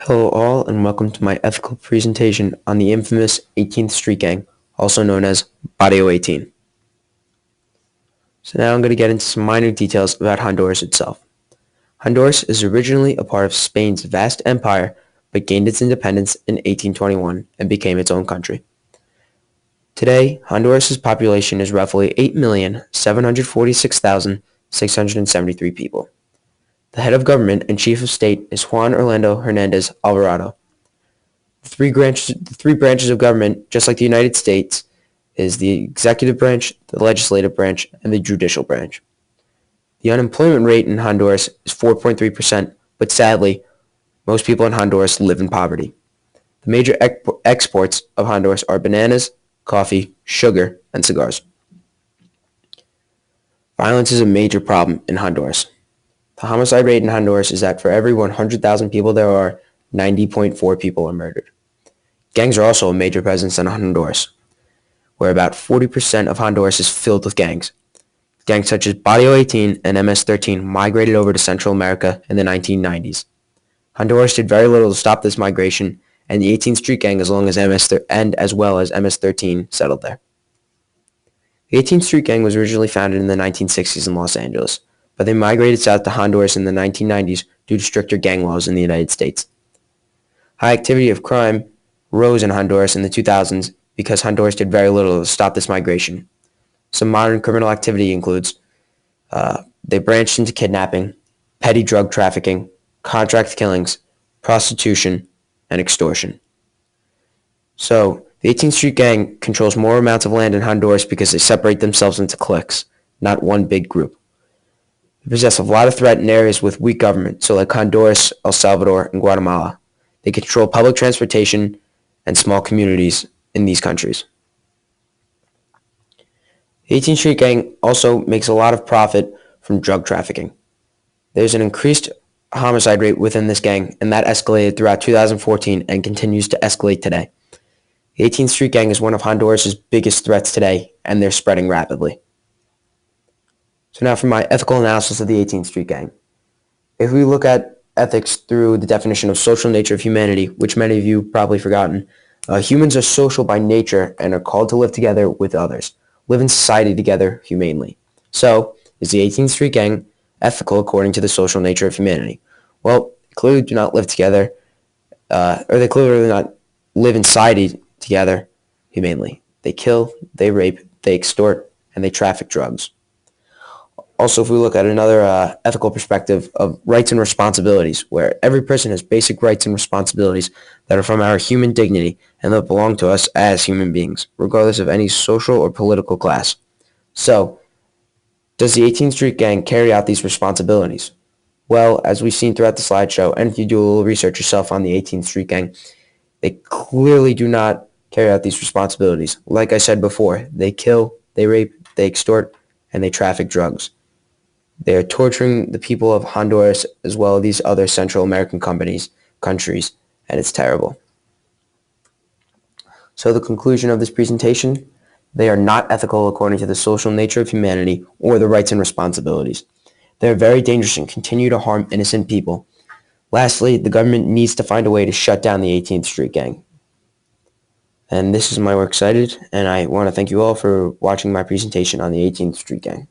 Hello all and welcome to my ethical presentation on the infamous 18th Street Gang, also known as Barrio 18. So now I'm going to get into some minor details about Honduras itself. Honduras is originally a part of Spain's vast empire, but gained its independence in 1821 and became its own country. Today, Honduras' population is roughly 8,746,673 people. The head of government and chief of state is Juan Orlando Hernandez Alvarado. The three branches of government, just like the United States, is the executive branch, the legislative branch, and the judicial branch. The unemployment rate in Honduras is 4.3%, but sadly, most people in Honduras live in poverty. The major exports of Honduras are bananas, coffee, sugar, and cigars. Violence is a major problem in Honduras. The homicide rate in Honduras is that for every 100,000 people there are, 90.4 people are murdered. Gangs are also a major presence in Honduras, where about 40% of Honduras is filled with gangs. Gangs such as Barrio 18 and MS-13 migrated over to Central America in the 1990s. Honduras did very little to stop this migration, and the 18th Street Gang as well as MS-13 settled there. The 18th Street Gang was originally founded in the 1960s in Los Angeles, but they migrated south to Honduras in the 1990s due to stricter gang laws in the United States. High activity of crime rose in Honduras in the 2000s because Honduras did very little to stop this migration. Some modern criminal activity includes they branched into kidnapping, petty drug trafficking, contract killings, prostitution, and extortion. So, the 18th Street Gang controls more amounts of land in Honduras because they separate themselves into cliques, not one big group. They possess a lot of threat in areas with weak government, so like Honduras, El Salvador, and Guatemala. They control public transportation and small communities in these countries. The 18th Street Gang also makes a lot of profit from drug trafficking. There's an increased homicide rate within this gang, and that escalated throughout 2014 and continues to escalate today. The 18th Street Gang is one of Honduras' biggest threats today, and they're spreading rapidly. So now for my ethical analysis of the 18th Street Gang. If we look at ethics through the definition of social nature of humanity, which many of you probably forgotten, humans are social by nature and are called to live together with others, live in society together humanely. So, is the 18th Street Gang ethical according to the social nature of humanity? Well, they clearly do not live together, or they clearly do not live in society together humanely. They kill, they rape, they extort, and they traffic drugs. Also, if we look at another ethical perspective of rights and responsibilities, where every person has basic rights and responsibilities that are from our human dignity and that belong to us as human beings, regardless of any social or political class. So, does the 18th Street Gang carry out these responsibilities? Well, as we've seen throughout the slideshow, and if you do a little research yourself on the 18th Street Gang, they clearly do not carry out these responsibilities. Like I said before, they kill, they rape, they extort, and they traffic drugs. They are torturing the people of Honduras as well as these other Central American countries, and it's terrible. So the conclusion of this presentation, they are not ethical according to the social nature of humanity or the rights and responsibilities. They are very dangerous and continue to harm innocent people. Lastly, the government needs to find a way to shut down the 18th Street Gang. And this is my works cited, and I want to thank you all for watching my presentation on the 18th Street Gang.